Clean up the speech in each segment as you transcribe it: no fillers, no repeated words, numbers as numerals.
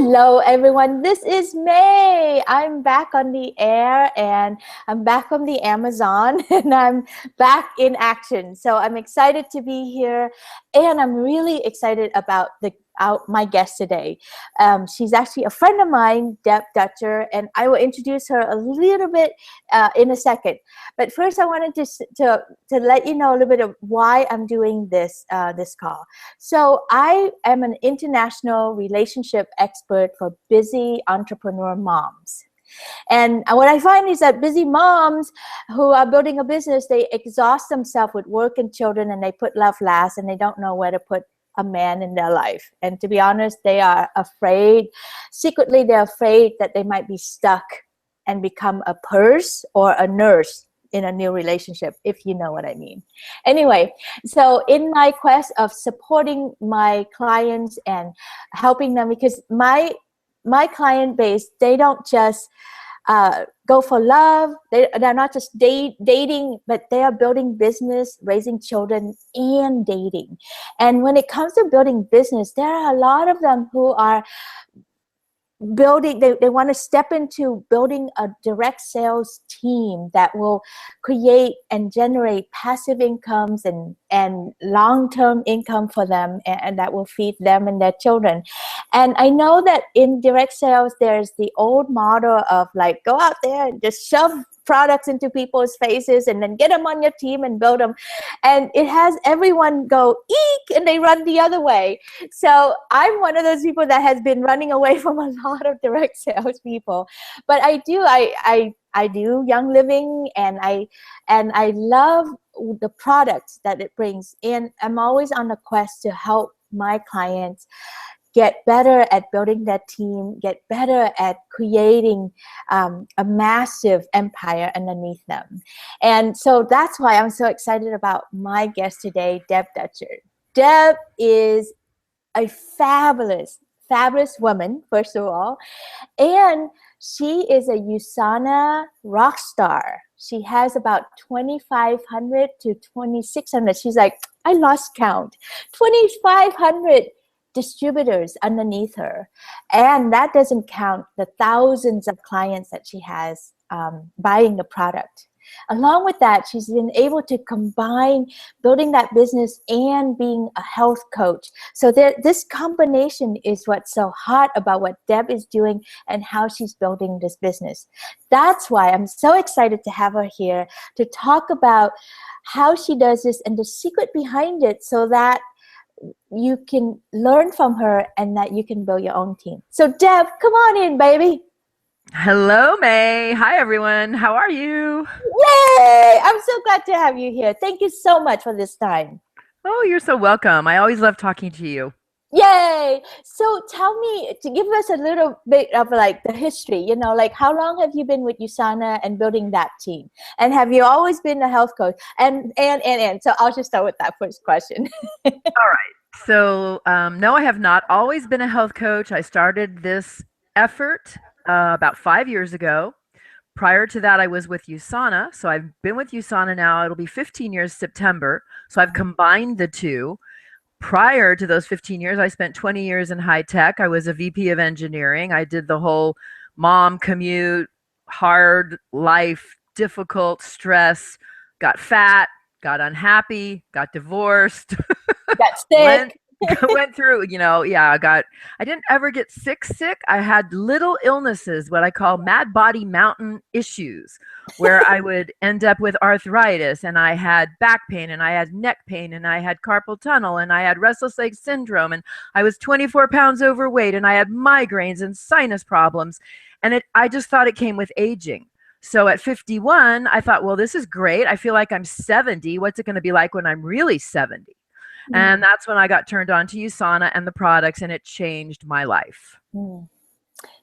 Hello, everyone. This is May. I'm back on the air and I'm back from the Amazon and I'm back in action. So I'm excited to be here and I'm really excited about my guest today. She's actually a friend of mine, Deb Dutcher, and I will introduce her a little bit in a second. But first, I wanted to let you know a little bit of why I'm doing this call. So I am an international relationship expert for busy entrepreneur moms. And what I find is that busy moms who are building a business, they exhaust themselves with work and children and they put love last and they don't know where to put a man in their life. And to be honest, they are afraid. Secretly, they're afraid that they might be stuck and become a purse or a nurse in a new relationship, if you know what I mean. Anyway, so in my quest of supporting my clients and helping them, because my client base, they don't just go for love. They're not just dating, but they are building business, raising children, and dating. And when it comes to building business, there are a lot of them who are building, they want to step into building a direct sales team that will create and generate passive incomes and long-term income for them, and that will feed them and their children. And I know that in direct sales, there's the old model of like, go out there and just shove products into people's faces and then get them on your team and build them. And it has everyone go, eek, and they run the other way. So I'm one of those people that has been running away from a lot of direct sales people. But I do Young Living, and I love the products that it brings. And I'm always on a quest to help my clients get better at building that team, get better at creating a massive empire underneath them. And so that's why I'm so excited about my guest today, Deb Dutcher. Deb is a fabulous woman, first of all, and she is a USANA Rock Star. She has about 2,500 to 2,600. She's like, I lost count. 2,500 distributors underneath her, and that doesn't count the thousands of clients that she has buying the product. Along with that, she's been able to combine building that business and being a health coach. So this combination is what's so hot about what Deb is doing and how she's building this business. That's why I'm so excited to have her here to talk about how she does this and the secret behind it, so that you can learn from her and that you can build your own team. So Deb, come on in, baby. Hello, May. Hi, everyone. How are you? Yay! I'm so glad to have you here. Thank you so much for this time. Oh, you're so welcome. I always love talking to you. Yay! So tell me, to give us a little bit of like the history, like how long have you been with USANA and building that team? And have you always been a health coach? And so I'll just start with that first question. All right. So, no, I have not always been a health coach. I started this effort about 5 years ago. Prior to that, I was with USANA. So I've been with USANA now. It'll be 15 years September. So I've combined the two. Prior to those 15 years, I spent 20 years in high tech. I was a VP of engineering. I did the whole mom commute, hard life, difficult, stress, got fat, got unhappy, got divorced, Got sick. went through, I didn't ever get sick. I had little illnesses, what I call mad body mountain issues, where I would end up with arthritis, and I had back pain, and I had neck pain, and I had carpal tunnel, and I had restless leg syndrome, and I was 24 pounds overweight, and I had migraines and sinus problems. And I just thought it came with aging. So at 51, I thought, well, this is great. I feel like I'm 70. What's it going to be like when I'm really 70? And that's when I got turned on to USANA and the products, and it changed my life.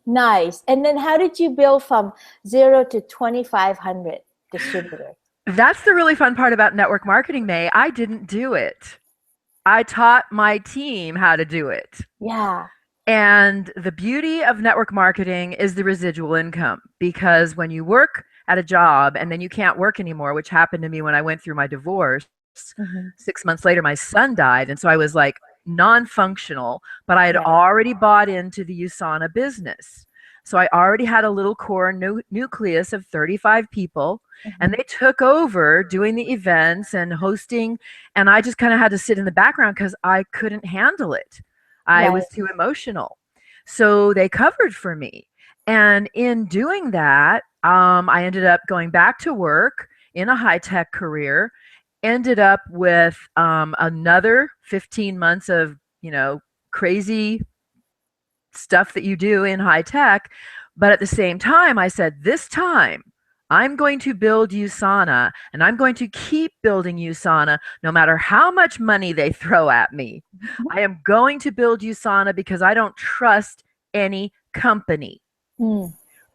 Nice. And then how did you build from 0 to 2,500 distributors? That's the really fun part about network marketing, May. I didn't do it. I taught my team how to do it. Yeah. And the beauty of network marketing is the residual income, because when you work at a job and then you can't work anymore, which happened to me when I went through my divorce, 6 months later, my son died. And so I was like, non-functional, but I had Right. already bought into the USANA business. So I already had a little core nucleus of 35 people, and Mhm. they took over doing the events and hosting, and I just kind of had to sit in the background because I couldn't handle it. I Right. was too emotional. So they covered for me. And in doing that, I ended up going back to work in a high tech career, ended up with another 15 months of, crazy stuff that you do in high tech. But at the same time, I said, this time I'm going to build USANA, and I'm going to keep building USANA no matter how much money they throw at me. I am going to build USANA because I don't trust any company. Mm.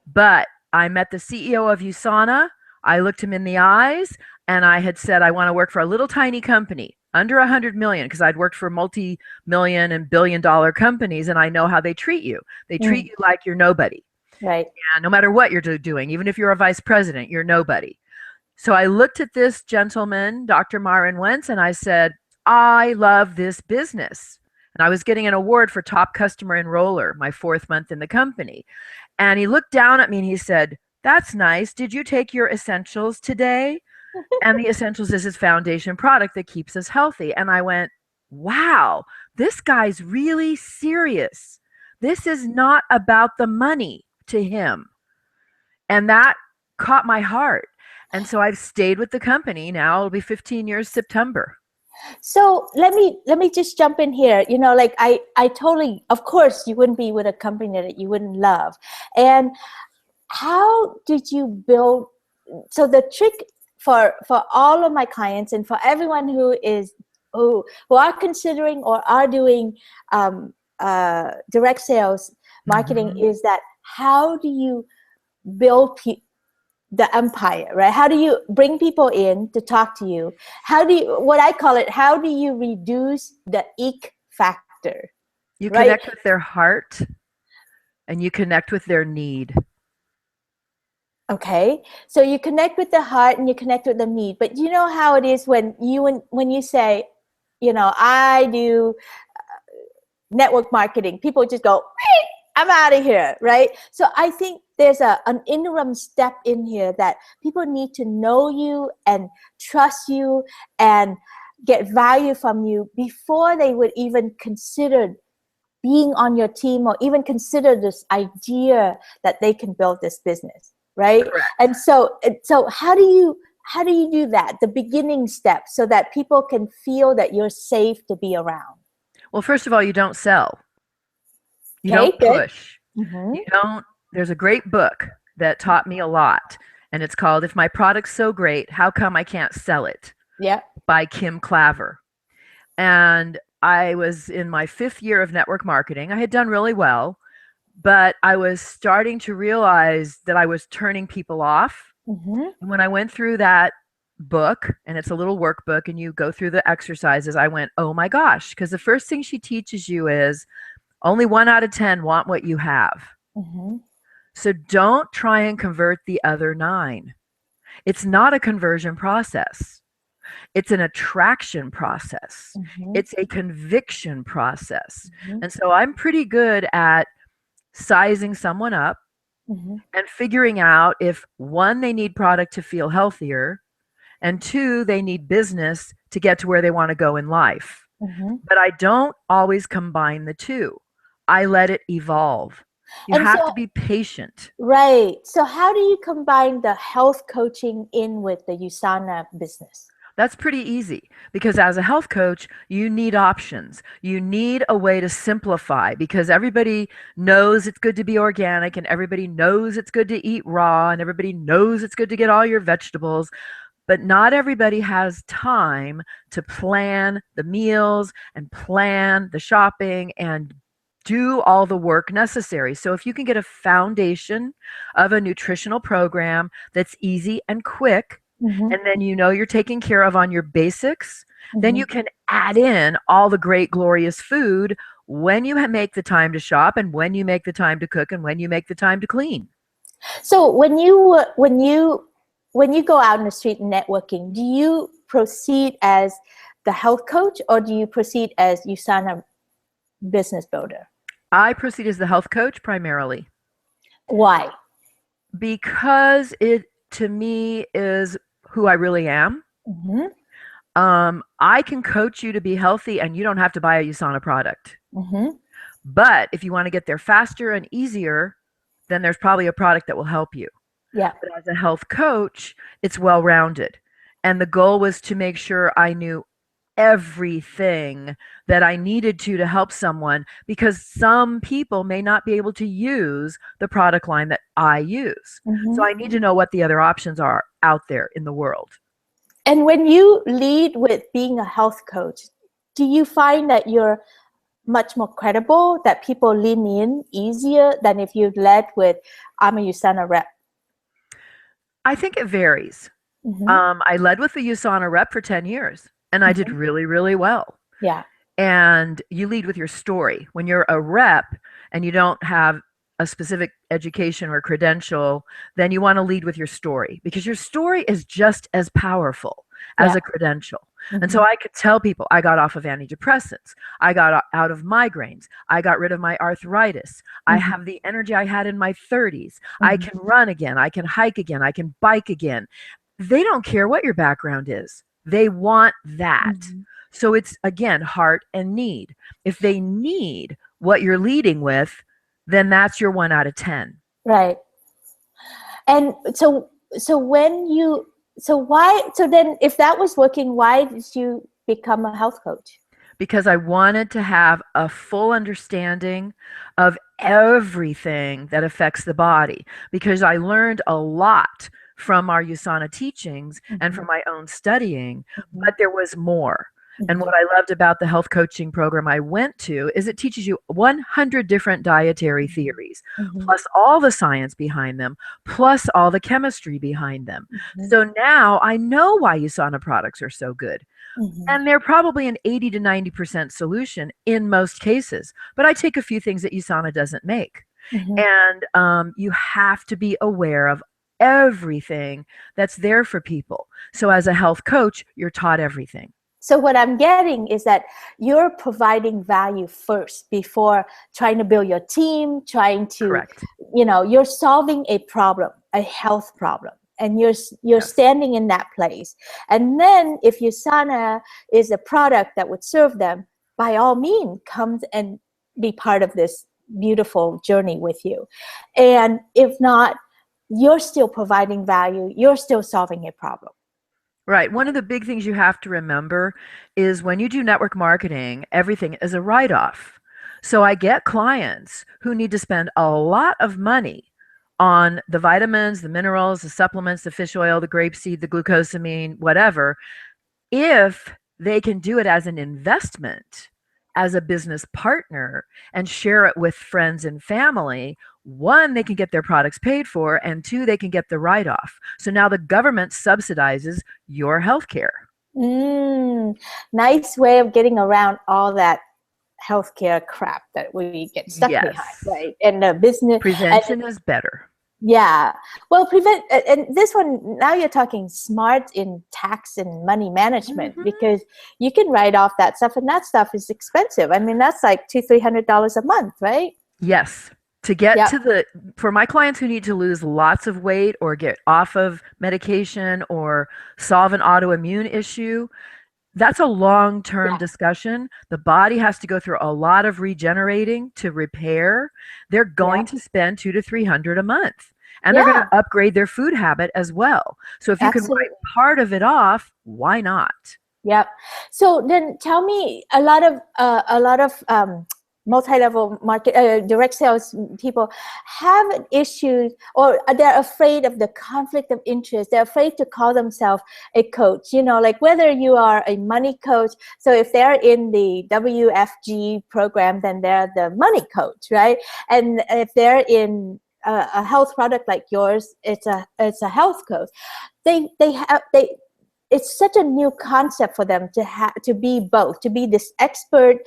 But I met the CEO of USANA. I looked him in the eyes, and I had said, I want to work for a little tiny company under 100 million, because I'd worked for multi-million and billion-dollar companies, and I know how they treat you. They treat Mm. you like you're nobody. Right. And no matter what you're doing, even if you're a vice president, you're nobody. So I looked at this gentleman, Dr. Myron Wentz, and I said, I love this business. And I was getting an award for top customer enroller my 4th month in the company. And he looked down at me and he said, that's nice. Did you take your essentials today? And the essentials is his foundation product that keeps us healthy. And I went, wow, this guy's really serious. This is not about the money to him. And that caught my heart. And so I've stayed with the company now. It'll be 15 years September. So let me just jump in here. Like I totally, of course, you wouldn't be with a company that you wouldn't love. And how did you build? So the trick for all of my clients and for everyone who are considering or are doing direct sales marketing Mm-hmm. is that how do you build the empire, right? How do you bring people in to talk to you? How do you, what I call it, how do you reduce the ick factor, You right? connect with their heart and you connect with their need. Okay, so you connect with the heart and you connect with the need, but you know how it is when you say, I do network marketing, people just go, I'm out of here, right? So I think there's an interim step in here that people need to know you and trust you and get value from you before they would even consider being on your team or even consider this idea that they can build this business, right? Correct. And so how do you do that, the beginning step, so that people can feel that you're safe to be around? Well, first of all, you don't sell. You Okay, don't good. push. Mm-hmm. You don't, there's a great book that taught me a lot, and it's called If My Product's So Great, How Come I Can't Sell It? Yeah. By Kim Claver. And I was in my 5th year of network marketing. I had done really well, but I was starting to realize that I was turning people off. Mm-hmm. And when I went through that book, and it's a little workbook, and you go through the exercises, I went, oh my gosh, because the first thing she teaches you is only 1 out of 10 want what you have. Mm-hmm. So don't try and convert the other 9. It's not a conversion process. It's an attraction process. Mm-hmm. It's a conviction process. Mm-hmm. And so I'm pretty good at sizing someone up Mm-hmm. and figuring out if 1, they need product to feel healthier, and 2, they need business to get to where they want to go in life. Mm-hmm. But I don't always combine the 2. I let it evolve. You And have to so, be patient. right. So how do you combine the health coaching in with the USANA business? That's pretty easy because as a health coach, you need options. You need a way to simplify because everybody knows it's good to be organic and everybody knows it's good to eat raw and everybody knows it's good to get all your vegetables. But not everybody has time to plan the meals and plan the shopping and do all the work necessary. So if you can get a foundation of a nutritional program that's easy and quick, Mm-hmm. and then you're taken care of on your basics, then Mm-hmm. you can add in all the great, glorious food when you make the time to shop and when you make the time to cook and when you make the time to clean. So when you go out in the street networking, do you proceed as the health coach, or do you proceed as USANA business builder? I proceed as the health coach primarily Why? because it, to me, is who I really am. Mm-hmm. I can coach you to be healthy and you don't have to buy a USANA product. Mm-hmm. But if you want to get there faster and easier, then there's probably a product that will help you. Yeah. But as a health coach, it's well rounded. And the goal was to make sure I knew everything that I needed to help someone, because some people may not be able to use the product line that I use. Mm-hmm. So I need to know what the other options are out there in the world. And when you lead with being a health coach, do you find that you're much more credible, that people lean in easier than if you led with, I'm a USANA rep? I think it varies. Mm-hmm. I led with the USANA Rep for 10 years and I did Mm-hmm. really, really well. Yeah. And you lead with your story. When you're a rep and you don't have a specific education or credential, then you want to lead with your story, because your story is just as powerful as Yeah. a credential. Mm-hmm. And so I could tell people I got off of antidepressants, I got out of migraines, I got rid of my arthritis, I Mm-hmm. have the energy I had in my 30s, I Mm-hmm. can run again, I can hike again, I can bike again. They don't care what your background is. They want that. Mm-hmm. So it's, again, heart and need. If they need what you're leading with, then that's your 1 out of 10. Right. And so then if that was working, why did you become a health coach? Because I wanted to have a full understanding of everything that affects the body, because I learned a lot from our USANA teachings and from my own studying, but there was more. And what I loved about the health coaching program I went to is it teaches you 100 different dietary theories, Mm-hmm. plus all the science behind them, plus all the chemistry behind them. Mm-hmm. So now I know why USANA products are so good. Mm-hmm. And they're probably an 80 to 90% solution in most cases. But I take a few things that USANA doesn't make. Mm-hmm. And you have to be aware of everything that's there for people. So as a health coach, you're taught everything. So what I'm getting is that you're providing value first before trying to build your team, trying to, Correct. You're solving a problem, a health problem, and you're Yes. standing in that place. And then if USANA is a product that would serve them, by all means, come and be part of this beautiful journey with you. And if not, you're still providing value, you're still solving a problem. Right. One of the big things you have to remember is when you do network marketing, everything is a write-off. So I get clients who need to spend a lot of money on the vitamins, the minerals, the supplements, the fish oil, the grapeseed, the glucosamine, whatever, if they can do it as an investment, as a business partner, and share it with friends and family. One, they can get their products paid for, and two, they can get the write-off. So now the government subsidizes your healthcare. Nice way of getting around all that healthcare crap that we get stuck behind, right? And the business prevention is better. Yeah. Well, and this one, now you're talking smart in tax and money management, because you can write off that stuff, and that stuff is expensive. I mean, that's like $200-300 a month, right? Yes. To get to for my clients who need to lose lots of weight or get off of medication or solve an autoimmune issue, that's a long-term discussion. The body has to go through a lot of regenerating to repair. They're going to spend $200 to $300 a month, and they're going to upgrade their food habit as well. So if you can write part of it off, why not? Yep. So then tell me, a lot of multi-level market direct sales people have issues, or they're afraid of the conflict of interest. They're afraid to call themselves a coach, like whether you are a money coach. So if they're in the WFG program, then they're the money coach, right? And if they're in a health product like yours, it's a health coach. They it's such a new concept for them to be both, to be this expert,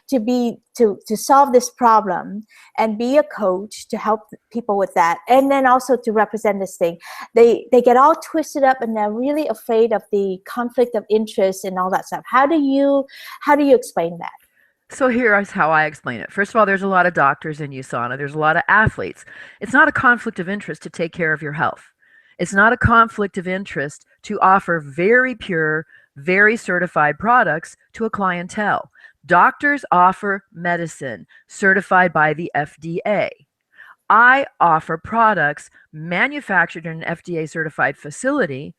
to solve this problem and be a coach to help people with that, and then also to represent this thing. They get all twisted up and they're really afraid of the conflict of interest and all that stuff. How do you explain that? So here's how I explain it. First of all, there's a lot of doctors in USANA. There's a lot of athletes. It's not a conflict of interest to take care of your health. It's not a conflict of interest to offer very pure, very certified products to a clientele. Doctors offer medicine certified by the FDA. I offer products manufactured in an FDA certified facility,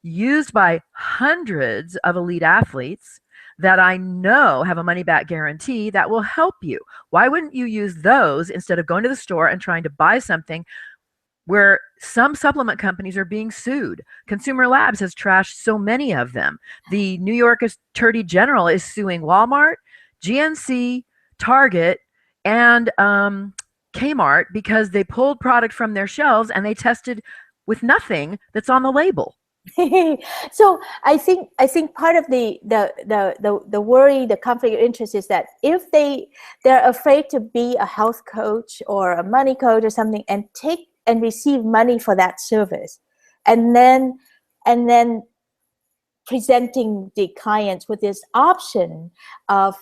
used by hundreds of elite athletes that I know have a money back guarantee that will help you. Why wouldn't you use those instead of going to the store and trying to buy something where some supplement companies are being sued? Consumer Labs has trashed so many of them. The New York Attorney General is suing Walmart, GNC, Target, and Kmart because they pulled product from their shelves and they tested with nothing that's on the label. So I think part of the worry, the conflict of interest is that if they're afraid to be a health coach or a money coach or something and take and receive money for that service, and then presenting the clients with this option of,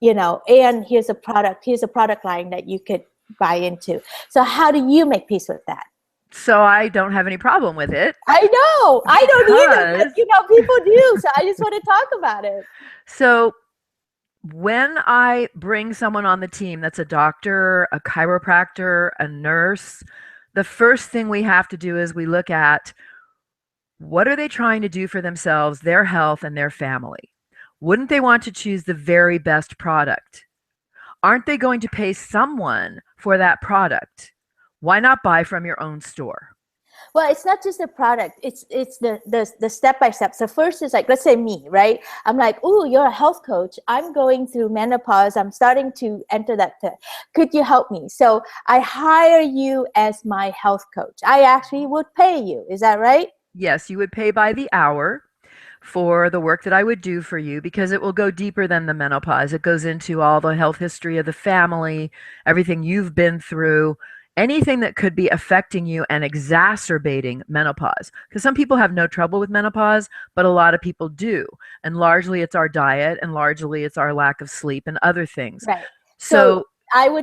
and here's a product line that you could buy into. So how do you make peace with that? So I don't have any problem with it. I know. I don't either, but people do. So I just want to talk about it. So when I bring someone on the team that's a doctor, a chiropractor, a nurse, the first thing we have to do is we look at what are they trying to do for themselves, their health, and their family. Wouldn't they want to choose the very best product? Aren't they going to pay someone for that product? Why not buy from your own store? Well, it's not just the product. It's the step by step. So first is like, let's say me, right? I'm like, oh, you're a health coach. I'm going through menopause. I'm starting to enter that. Could you help me? So I hire you as my health coach. I actually would pay you. Is that right? Yes, you would pay by the hour for the work that I would do for you, because it will go deeper than the menopause. It goes into all the health history of the family, everything you've been through, anything that could be affecting you and exacerbating menopause. Because some people have no trouble with menopause, but a lot of people do. And largely it's our diet, and largely it's our lack of sleep and other things. Right. So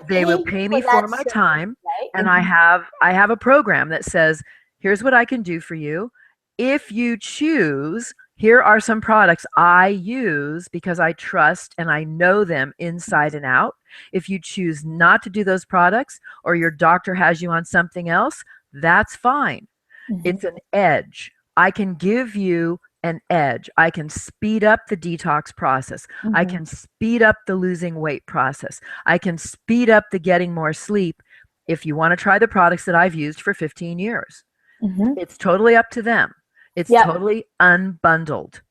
they will pay me for my time, right? And I have a program that says, here's what I can do for you. If you choose, here are some products I use because I trust and I know them inside and out. If you choose not to do those products, or your doctor has you on something else, that's fine. Mm-hmm. It's an edge. I can give you an edge. I can speed up the detox process. Mm-hmm. I can speed up the losing weight process. I can speed up the getting more sleep if you want to try the products that I've used for 15 years. Mm-hmm. It's totally up to them. It's totally unbundled.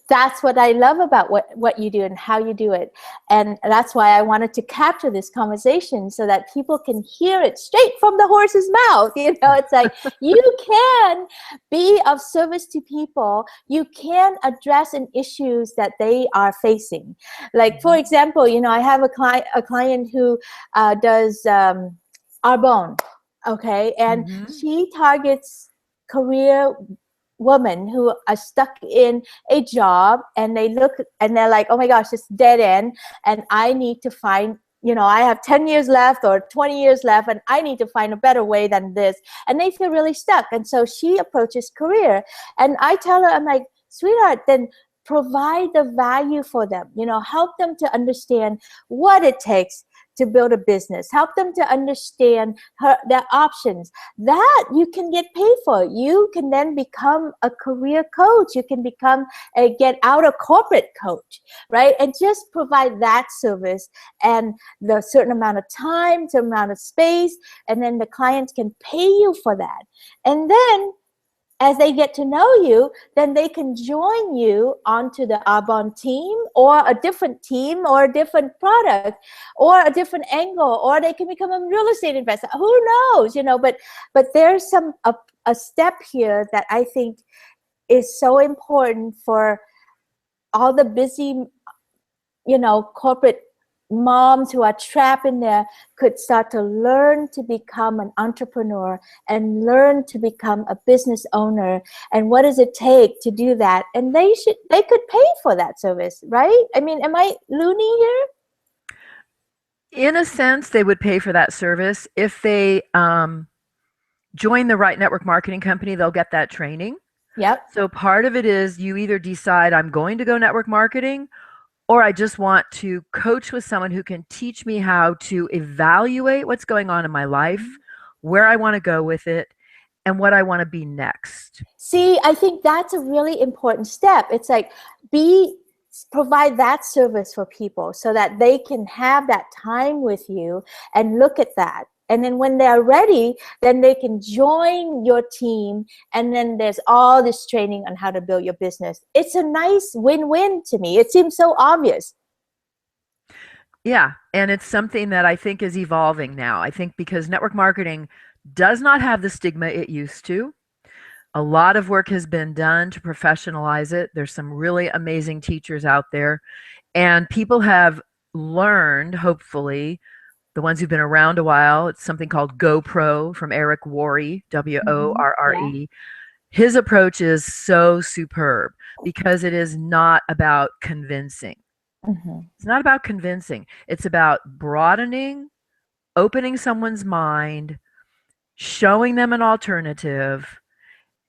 That's what I love about what you do and how you do it. And that's why I wanted to capture this conversation so that people can hear it straight from the horse's mouth. It's like you can be of service to people. You can address an issues that they are facing. Like, for example, I have a client who does Arbonne, okay? And she targets career women who are stuck in a job, and they look and they're like, oh my gosh, it's dead end, and I need to find, I have 10 years left or 20 years left, and I need to find a better way than this, and they feel really stuck. And so she approaches career, and I tell her, I'm like, sweetheart, then provide the value for them, help them to understand what it takes to build a business, help them to understand their options. That you can get paid for. You can then become a career coach. You can become a get out of corporate coach, right? And just provide that service and the certain amount of time, certain amount of space, and then the clients can pay you for that. And then as they get to know you, then they can join you onto the Arbonne team, or a different team, or a different product, or a different angle, or they can become a real estate investor. Who knows, but there's a step here that I think is so important for all the busy, corporate moms who are trapped in there could start to learn to become an entrepreneur and learn to become a business owner. And what does it take to do that? And they could pay for that service, right? I mean, am I loony here? In a sense, they would pay for that service. If they join the right network marketing company, they'll get that training. Yep. So part of it is you either decide I'm going to go network marketing, or I just want to coach with someone who can teach me how to evaluate what's going on in my life, where I want to go with it, and what I want to be next. See, I think that's a really important step. It's like provide that service for people so that they can have that time with you and look at that. And then when they're ready, then they can join your team. And then there's all this training on how to build your business. It's a nice win-win to me. It seems so obvious. Yeah. And it's something that I think is evolving now. I think because network marketing does not have the stigma it used to. A lot of work has been done to professionalize it. There's some really amazing teachers out there. And people have learned, hopefully, the ones who've been around a while. It's something called GoPro from Eric Worre, Worre. Yeah. His approach is so superb because it is not about convincing. It's not about convincing. It's about broadening, opening someone's mind, showing them an alternative,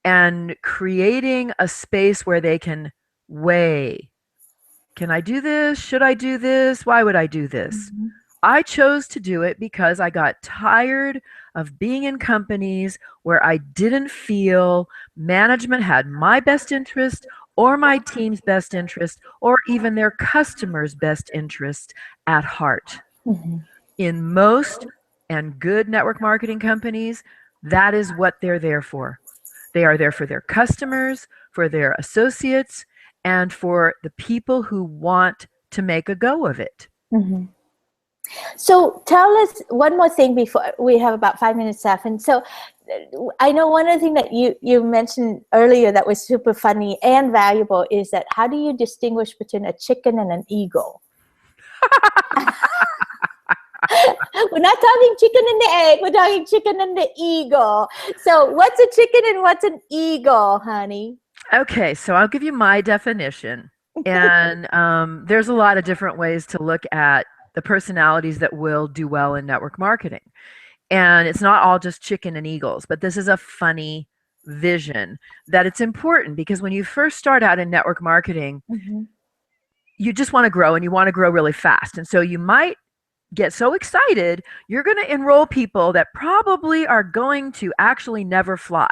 and creating a space where they can weigh. Can I do this? Should I do this? Why would I do this? I chose to do it because I got tired of being in companies where I didn't feel management had my best interest or my team's best interest or even their customers' best interest at heart. In most and good network marketing companies, that is what they're there for. They are there for their customers, for their associates, and for the people who want to make a go of it. So tell us one more thing before we have about 5 minutes left. And so I know one of the things that you mentioned earlier that was super funny and valuable is that how do you distinguish between a chicken and an eagle? We're not talking chicken and the egg. We're talking chicken and the eagle. So what's a chicken and what's an eagle, honey? Okay, so I'll give you my definition. And there's a lot of different ways to look at the personalities that will do well in network marketing. And it's not all just chicken and eagles, but this is a funny vision that it's important because when you first start out in network marketing, you just want to grow and you want to grow really fast. And so you might get so excited, you're going to enroll people that probably are going to actually never fly.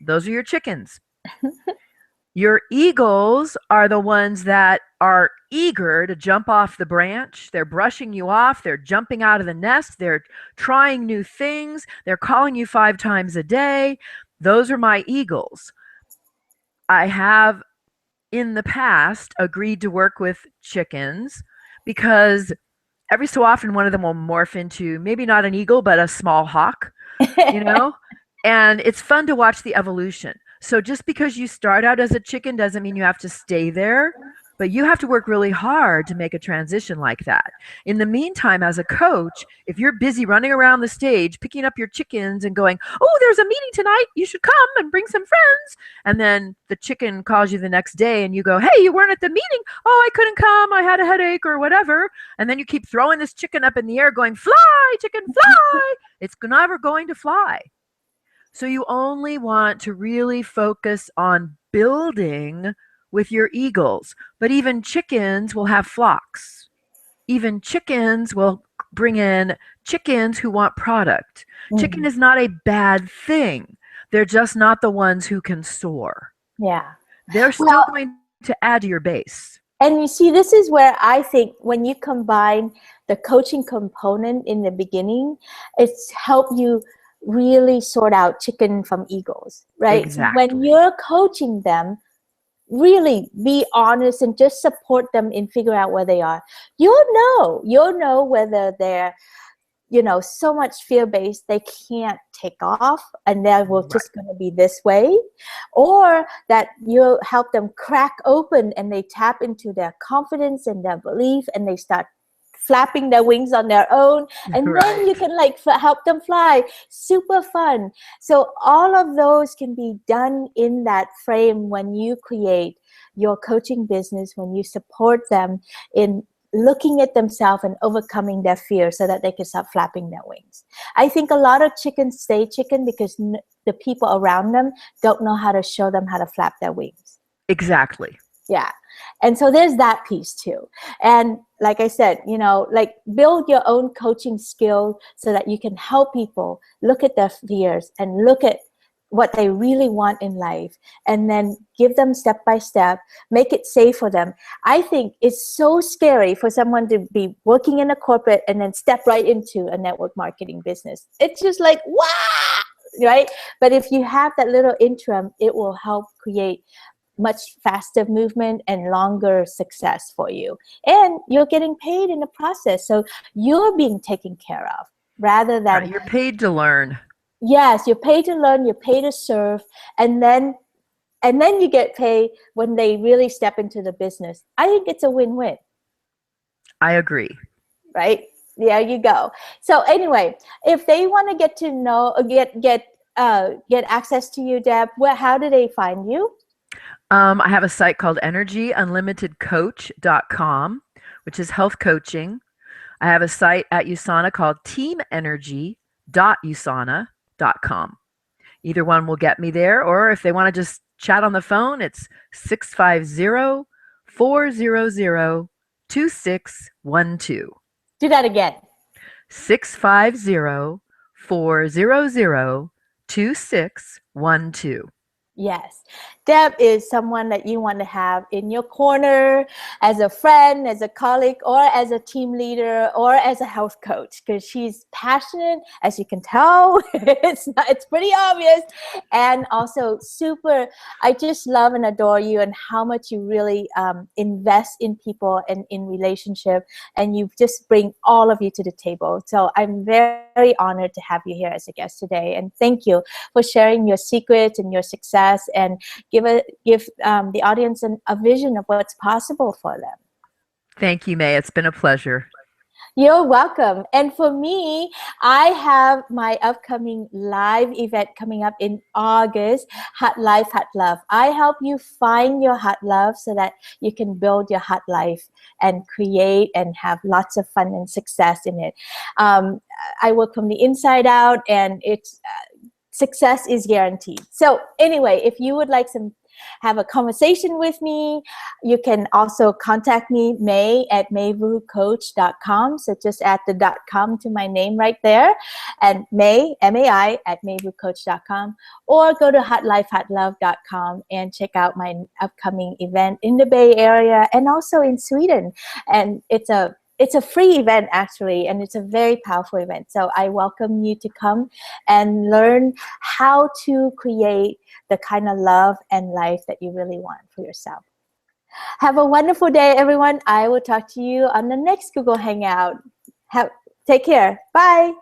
Those are your chickens. Your eagles are the ones that are eager to jump off the branch. They're brushing you off. They're jumping out of the nest. They're trying new things. They're calling you 5 times a day. Those are my eagles. I have in the past agreed to work with chickens because every so often one of them will morph into maybe not an eagle, but a small hawk, and it's fun to watch the evolution. So just because you start out as a chicken doesn't mean you have to stay there, but you have to work really hard to make a transition like that. In the meantime, as a coach, if you're busy running around the stage, picking up your chickens and going, oh, there's a meeting tonight, you should come and bring some friends. And then the chicken calls you the next day and you go, hey, you weren't at the meeting. Oh, I couldn't come. I had a headache or whatever. And then you keep throwing this chicken up in the air going, fly, chicken, fly. It's never going to fly. So you only want to really focus on building with your eagles. But even chickens will have flocks. Even chickens will bring in chickens who want product. Chicken is not a bad thing. They're just not the ones who can soar. Yeah. They're still going to add to your base. And you see, this is where I think when you combine the coaching component in the beginning, it's helped you really sort out chicken from eagles, right? Exactly. When you're coaching them, really be honest and just support them and figure out where they are. You'll know whether they're so much fear-based, they can't take off and they will Right. just going to be this way, or that you help them crack open and they tap into their confidence and their belief and they start flapping their wings on their own, and then you Right. can like help them fly. Super fun. So all of those can be done in that frame when you create your coaching business, when you support them in looking at themselves and overcoming their fear so that they can start flapping their wings. I think a lot of chickens stay chicken because the people around them don't know how to show them how to flap their wings. Exactly. Yeah. And so there's that piece too. And like I said, like build your own coaching skill so that you can help people look at their fears and look at what they really want in life, and then give them step by step, make it safe for them. I think it's so scary for someone to be working in a corporate and then step right into a network marketing business. It's just like, wow, right? But if you have that little interim, it will help create much faster movement and longer success for you. And you're getting paid in the process. So you're being taken care of rather Right. than, You're paid to learn. yes, you're paid to learn, you're paid to serve, and then you get paid when they really step into the business. I think it's a win-win, I agree. right? There you go. So anyway, if they want to get to know, get access to you, Deb, how do they find you? I have a site called energyunlimitedcoach.com, which is health coaching. I have a site at USANA called teamenergy.usana.com. Either one will get me there, or if they want to just chat on the phone, it's 650-400-2612. Do that again. 650-400-2612. Yes. Deb is someone that you want to have in your corner as a friend, as a colleague, or as a team leader, or as a health coach, because she's passionate, as you can tell. It's pretty obvious. And also super, I just love and adore you and how much you really invest in people and in relationship. And you just bring all of you to the table. So I'm very honored to have you here as a guest today. And thank you for sharing your secrets and your success, and give the audience a vision of what's possible for them. Thank you, May. It's been a pleasure. You're welcome. And for me, I have my upcoming live event coming up in August, Hot Life, Hot Love. I help you find your hot love so that you can build your hot life and create and have lots of fun and success in it. I work from the inside out, and it's success is guaranteed. So anyway, if you would like have a conversation with me, you can also contact me, May at mayvucoach.com. So just add the .com to my name right there, and May, M-A-I, at mayvucoach.com, or go to hotlifehotlove.com and check out my upcoming event in the Bay Area and also in Sweden. And it's a free event, actually, and it's a very powerful event. So I welcome you to come and learn how to create the kind of love and life that you really want for yourself. Have a wonderful day, everyone. I will talk to you on the next Google Hangout. Take care. Bye.